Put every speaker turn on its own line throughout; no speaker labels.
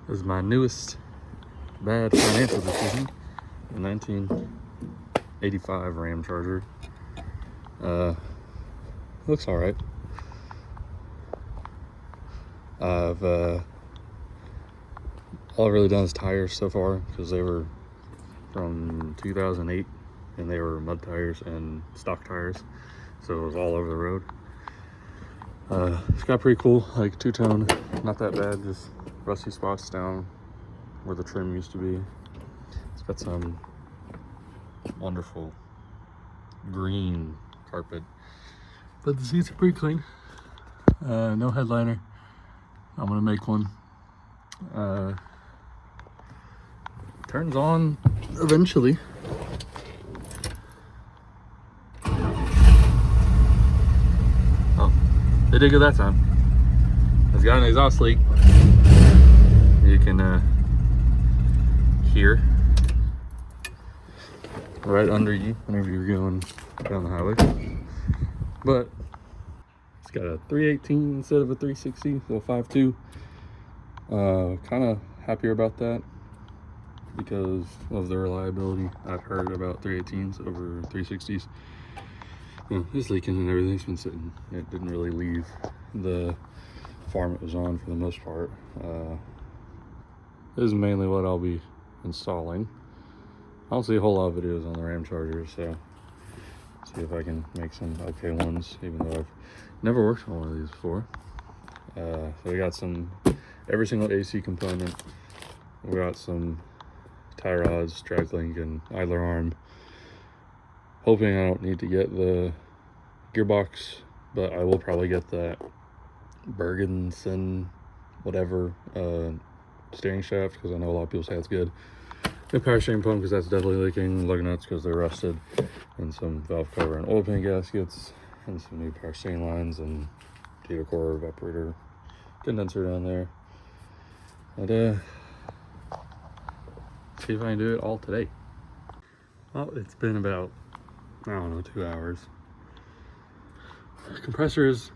This is my newest bad financial decision. A 1985 Ramcharger. Looks all right. All I've really done is tires so far because they were from 2008 and they were mud tires and stock tires, so it was all over the road. It's got pretty cool, like two-tone, not that bad, just rusty spots down where the trim used to be. It's got some wonderful green carpet, but the seats are pretty clean. No headliner. I'm gonna make one. Turns on eventually. Oh, they did good that time. It's got an exhaust leak. You can hear right under you whenever you're going down the highway. But it's got a 318 instead of a 360, so 5.2. Kind of happier about that because of the reliability. I've heard about 318s over 360s. It's leaking and everything's been sitting. It didn't really leave the farm it was on for the most part. This is mainly what I'll be installing. I don't see a whole lot of videos on the Ramcharger, so see if I can make some okay ones, even though I've never worked on one of these before. So we got every single AC component. We got some tie rods, drag link, and idler arm. Hoping I don't need to get the gearbox, but I will probably get that Bergensen whatever steering shaft, because I know a lot of people say it's good. The power steering pump, because that's definitely leaking. Lug nuts, because they're rusted. And some valve cover and oil pan gaskets. And some new power steering lines and data core evaporator condenser down there. And see if I can do it all today. Well, it's been about, I don't know, 2 hours. Compressor is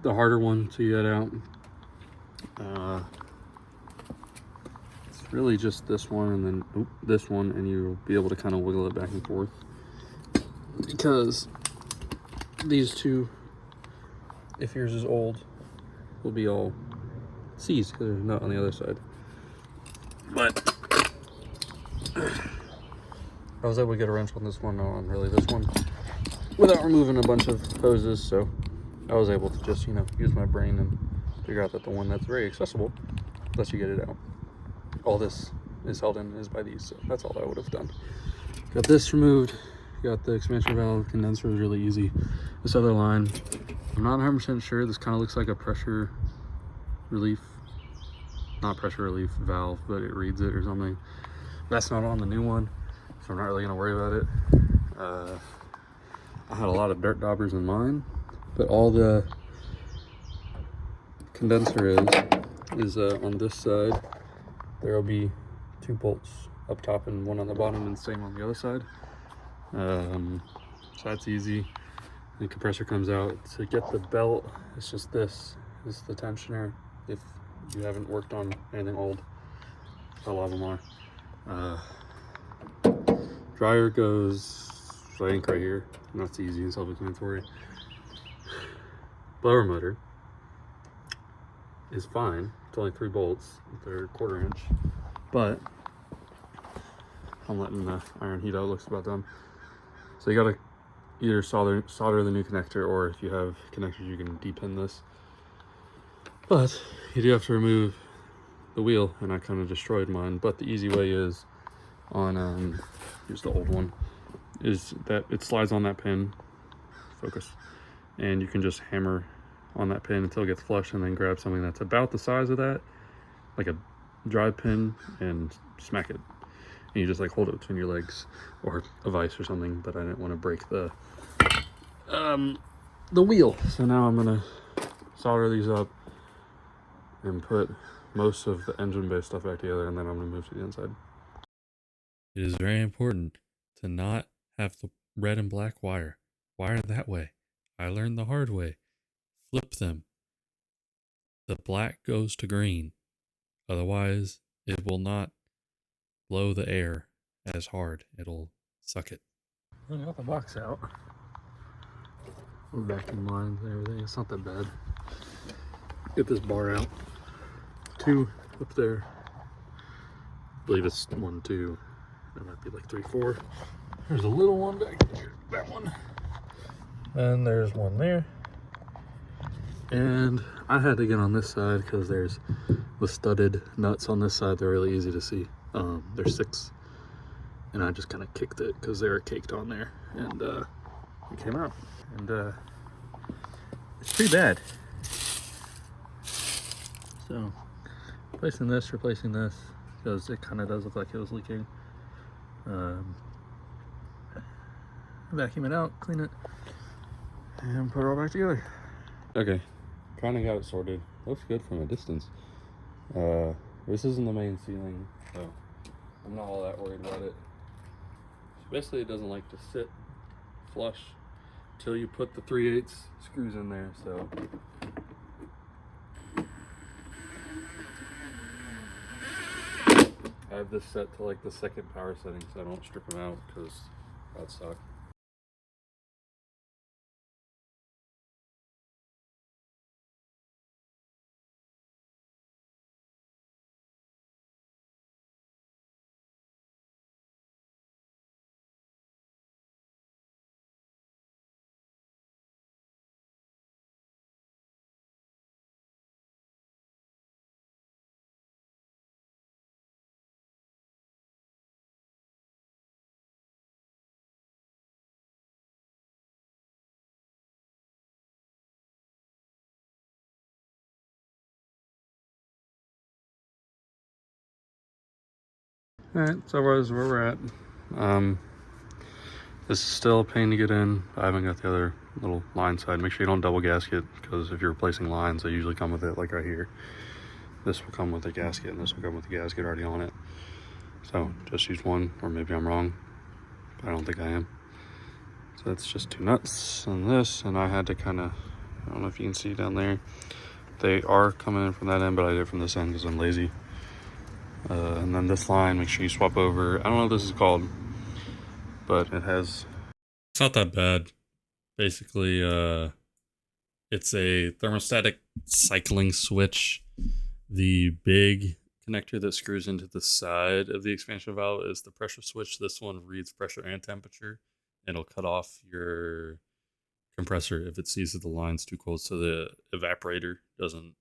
the harder one to get out. It's really just this one and then this one, and you'll be able to kind of wiggle it back and forth, because these two, if yours is old, will be all seized because there's a nut on the other side. But I was able to get a wrench on this one, on really this one, without removing a bunch of hoses, so I was able to just, use my brain and figure out that the one that's very accessible lets you get it out. All this is held in is by these, so that's all I would have done. Got this removed, got the expansion valve. Condenser was really easy. This other line, I'm not 100% sure. This kind of looks like a pressure relief, not pressure relief valve, but it reads it or something. That's not on the new one, so I'm not really gonna worry about it. I had a lot of dirt daubers in mine, but all the condenser is on this side. There will be 2 bolts up top and 1 on the bottom, and same on the other side. So that's easy. The compressor comes out. To get the belt, it's just this. This is the tensioner. If you haven't worked on anything old, a lot of them are. Dryer goes, I think, right here, and that's easy and self-explanatory. Blower motor is fine. It's only 3 bolts. They're 1/4 inch, but I'm letting the iron heat out. Looks about done. So you gotta either solder the new connector, or if you have connectors, you can depin this. But you do have to remove the wheel, and I kind of destroyed mine. But the easy way is on here's the old one, is that it slides on that pin. Focus. And you can just hammer on that pin until it gets flush, and then grab something that's about the size of that, like a drive pin, and smack it. And you just like hold it between your legs, or a vise or something, but I didn't want to break the wheel. So now I'm gonna solder these up and put most of the engine bay stuff back together, and then I'm gonna move to the inside. It is very important to not have the red and black wire that way. I learned the hard way. Flip them. The black goes to green. Otherwise, it will not blow the air as hard. It'll suck it. I got the box out. Vacuum lines and everything. It's not that bad. Get this bar out. 2 up there. I believe it's 1, 2. There might be like 3, 4. There's a little one back here. That one. And there's one there. And I had to get on this side because there's the studded nuts on this side. They're really easy to see. There's 6. And I just kind of kicked it because they were caked on there. And it came out. And it's pretty bad. So replacing this because it kind of does look like it was leaking. Vacuum it out, clean it, and put it all back together. Okay, kind of got it sorted. Looks good from a distance. This isn't the main ceiling, so I'm not all that worried about it. So basically, it doesn't like to sit flush till you put the 3/8 screws in there. So I have this set to like the 2nd power setting, so I don't strip them out because that sucks. Alright, so that's where we're at. This is still a pain to get in. I haven't got the other little line side. Make sure you don't double gasket, because if you're replacing lines, they usually come with it, like right here. This will come with a gasket, and this will come with a gasket already on it. So just use one, or maybe I'm wrong, but I don't think I am. So that's just 2 nuts and this, and I had to kind of, I don't know if you can see down there. They are coming in from that end, but I did it from this end because I'm lazy. And then this line, make sure you swap over. I don't know what this is called, but it has... It's not that bad. Basically, it's a thermostatic cycling switch. The big connector that screws into the side of the expansion valve is the pressure switch. This one reads pressure and temperature. It'll cut off your compressor if it sees that the line's too cold, so the evaporator doesn't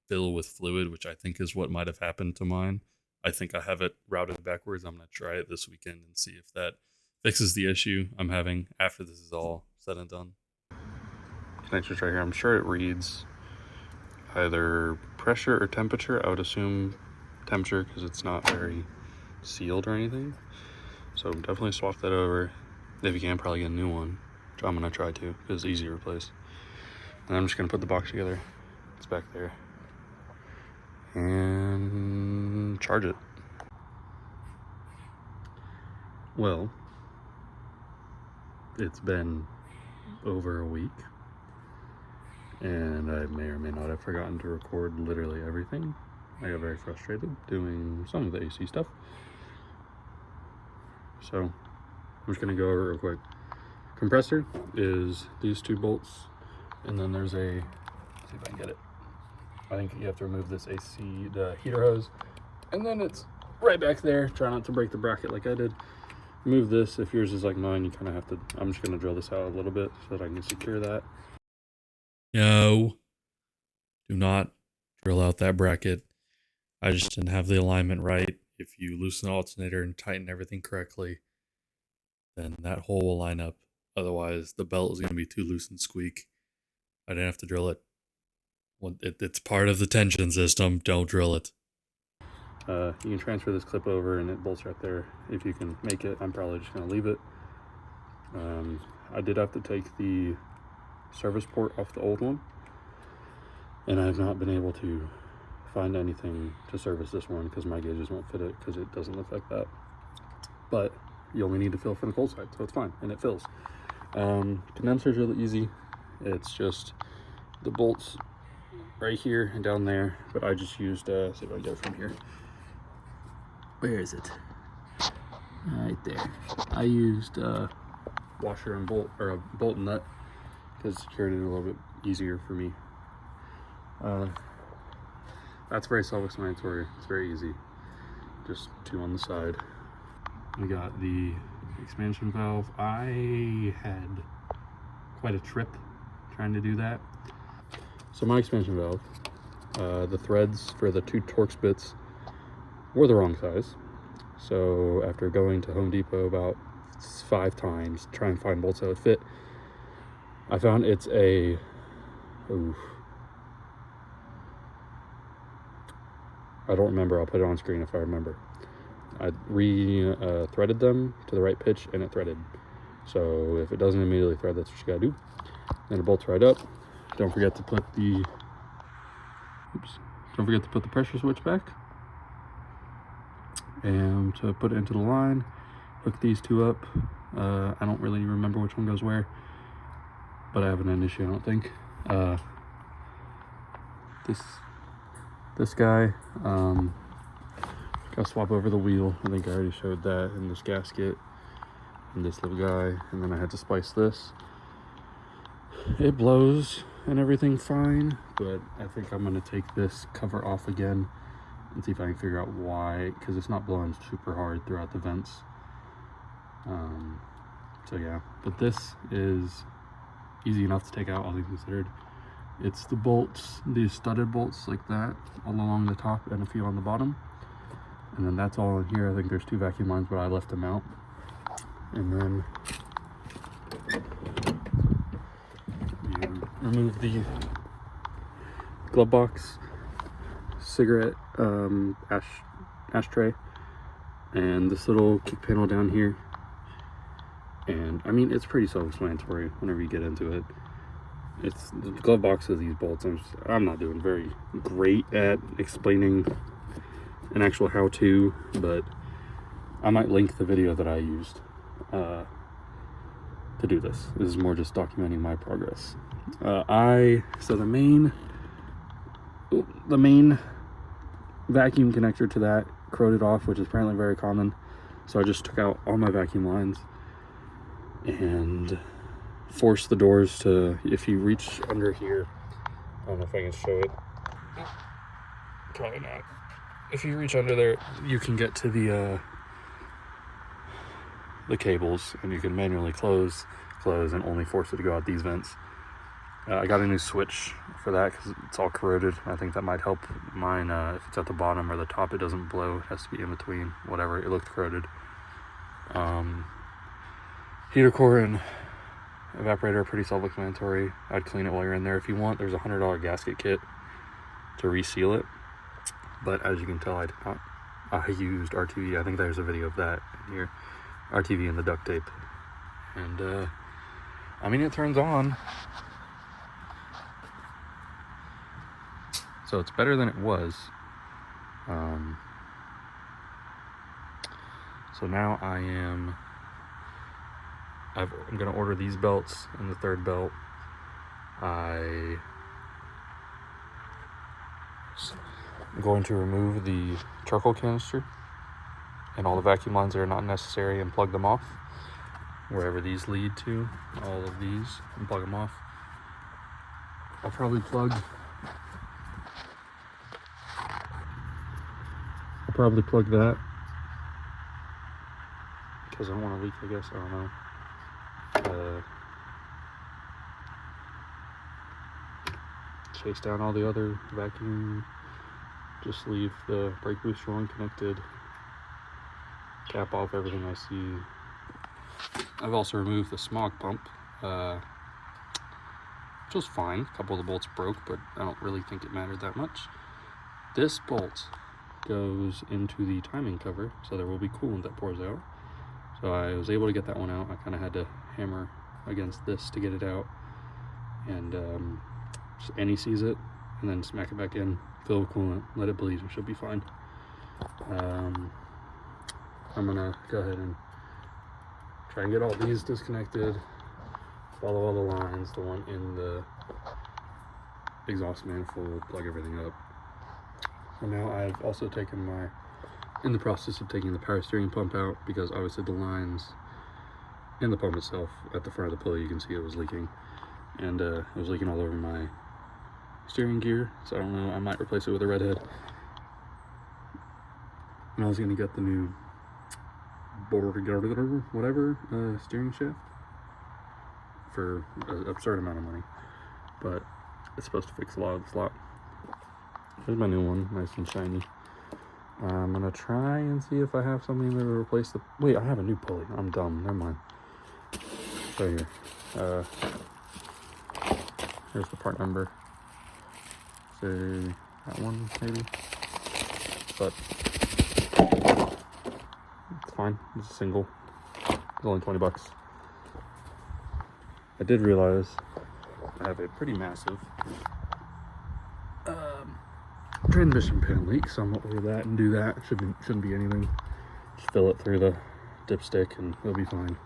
fill with fluid, which I think is what might have happened to mine. I think I have it routed backwards. I'm going to try it this weekend and see if that fixes the issue I'm having after this is all said and done. Connectors right here. I'm sure it reads either pressure or temperature. I would assume temperature because it's not very sealed or anything. So definitely swap that over. If you can, probably get a new one, which I'm going to try to because it's easy to replace. And I'm just going to put the box together. It's back there. And charge it. Well, it's been over a week, and I may or may not have forgotten to record literally everything. I got very frustrated doing some of the AC stuff. So I'm just gonna go over it real quick. Compressor is these 2 bolts, and then there's a, let's see if I can get it. I think you have to remove this AC, the heater hose, and then it's right back there. Try not to break the bracket like I did. Remove this. If yours is like mine, you kind of have to, I'm just going to drill this out a little bit so that I can secure that. No, do not drill out that bracket. I just didn't have the alignment right. If you loosen the alternator and tighten everything correctly, then that hole will line up. Otherwise, the belt is going to be too loose and squeak. I didn't have to drill it. It's part of the tension system. Don't drill it. You can transfer this clip over and it bolts right there if you can make it. I'm probably just going to leave it. I did have to take the service port off the old one, and I have not been able to find anything to service this one because my gauges won't fit it because it doesn't look like that. But you only need to fill from the cold side, so it's fine, and it fills. Condenser's really easy. It's just the bolts right here and down there, but I just used, see if I can get it from here. Where is it? Right there. I used washer and bolt, or a bolt and nut, because it secured it a little bit easier for me. That's very self-explanatory. It's very easy. Just 2 on the side. We got the expansion valve. I had quite a trip trying to do that. So my expansion valve, the threads for the 2 Torx bits were the wrong size. So after going to Home Depot about 5 times, trying to find bolts that would fit, I found it's a, I don't remember. I'll put it on screen if I remember. I threaded them to the right pitch and it threaded. So if it doesn't immediately thread, that's what you gotta do. Then it bolts right up. Don't forget to put the, don't forget to put the pressure switch back. And to put it into the line, hook these 2 up. I don't really remember which one goes where, but I haven't had an issue, I don't think. This guy, gotta swap over the wheel. I think I already showed that, in this gasket, and this little guy, and then I had to splice this. It blows and everything fine, but I think I'm gonna take this cover off again and see if I can figure out why, because it's not blowing super hard throughout the vents. So yeah, but this is easy enough to take out, all things considered. It's the bolts, these studded bolts like that, all along the top and a few on the bottom. And then that's all in here. I think there's 2 vacuum lines, but I left them out. And then you remove the glove box, cigarette ashtray, and this little kick panel down here. And I mean, it's pretty self-explanatory whenever you get into it. It's the glove box of these bolts. I'm not doing very great at explaining an actual how-to, but I might link the video that I used to do this. This is more just documenting my progress. So the main vacuum connector to that corroded off, which is apparently very common. So I just took out all my vacuum lines and force the doors to, if you reach under here, I don't know if I can show it, probably not. If you reach under there, you can get to the cables, and you can manually close, and only force it to go out these vents. I got a new switch for that because it's all corroded. I think that might help mine. If it's at the bottom or the top, it doesn't blow. It has to be in between, whatever. It looked corroded. Heater core and evaporator are pretty self-explanatory. I'd clean it while you're in there if you want. There's a $100 gasket kit to reseal it, but as you can tell, I did not. I used RTV. I think there's a video of that in here. RTV and the duct tape, and I mean, it turns on, so it's better than it was. So now I'm gonna order these belts and the 3rd belt. I'm going to remove the charcoal canister and all the vacuum lines that are not necessary and plug them off wherever these lead to, all of these, and plug them off. I'll probably plug that because I don't want to leak, I guess. I don't know. Chase down all the other vacuum, just leave the brake booster on connected, cap off everything I see. I've also removed the smog pump, which was fine. A couple of the bolts broke, but I don't really think it mattered that much. This bolt goes into the timing cover, so there will be coolant that pours out. So I was able to get that one out. I kind of had to hammer against this to get it out, and just anti-seize it, and then smack it back in, fill with coolant, let it bleed, it should be fine. I'm gonna go ahead and try and get all these disconnected, follow all the lines. The one in the exhaust manifold, plug everything up. And now I've also in the process of taking the power steering pump out, because obviously the lines and the pump itself at the front of the pulley, you can see it was leaking. And it was leaking all over my steering gear, so I don't know, I might replace it with a redhead. And I was gonna get the new whatever steering shaft for an absurd amount of money, but it's supposed to fix a lot of the slop. Here's my new one, nice and shiny. I'm gonna try and see if I have something to replace the... Wait, I have a new pulley. I'm dumb. Never mind. Right here. Here's the part number. Say that one, maybe. But it's fine. It's a single. It's only 20 bucks. I did realize I have a pretty massive transmission pan leak, so I'm gonna order that and do that. Shouldn't be anything. Just fill it through the dipstick and it'll be fine.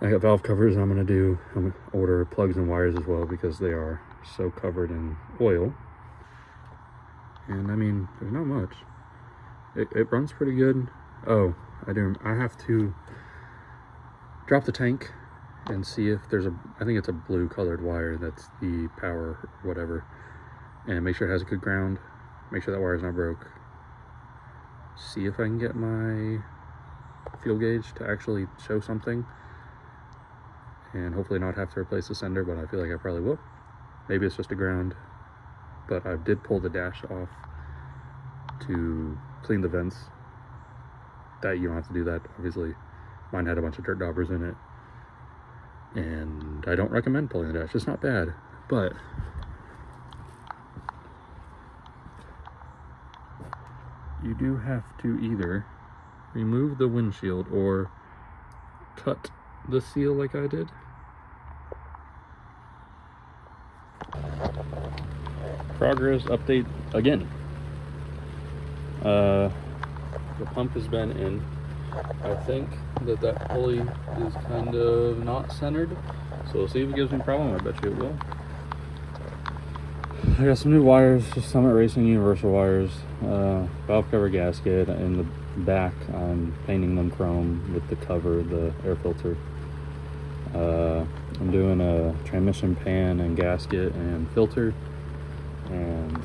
I got valve covers. I'm gonna order plugs and wires as well, because they are so covered in oil. And I mean, there's not much. It runs pretty good. Oh, I have to drop the tank and see if there's I think it's a blue colored wire that's the power whatever, and make sure it has a good ground, make sure that wire's not broke, see if I can get my fuel gauge to actually show something, and hopefully not have to replace the sender, but I feel like I probably will. Maybe it's just a ground, but I did pull the dash off to clean the vents. That you don't have to do that, obviously. Mine had a bunch of dirt daubers in it, and I don't recommend pulling the dash. It's not bad, but you do have to either remove the windshield or cut the seal like I did. Progress update again. The pump has been in. I think that pulley is kind of not centered, so we'll see if it gives me a problem. I bet you it will. I got some new wires, just Summit Racing universal wires, valve cover gasket. In the back I'm painting them chrome with the cover, the air filter. I'm doing a transmission pan and gasket and filter, and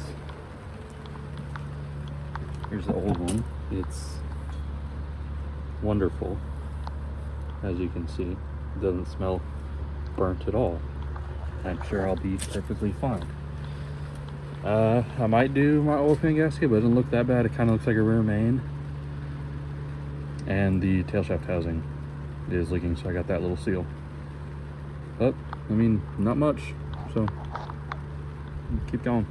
here's the old one. It's wonderful, as you can see. It doesn't smell burnt at all. I'm sure I'll be perfectly fine. I might do my oil pan gasket, but it doesn't look that bad. It kind of looks like a rear main, and the tail shaft housing is leaking, so I got that little seal. But I mean, not much, so keep going.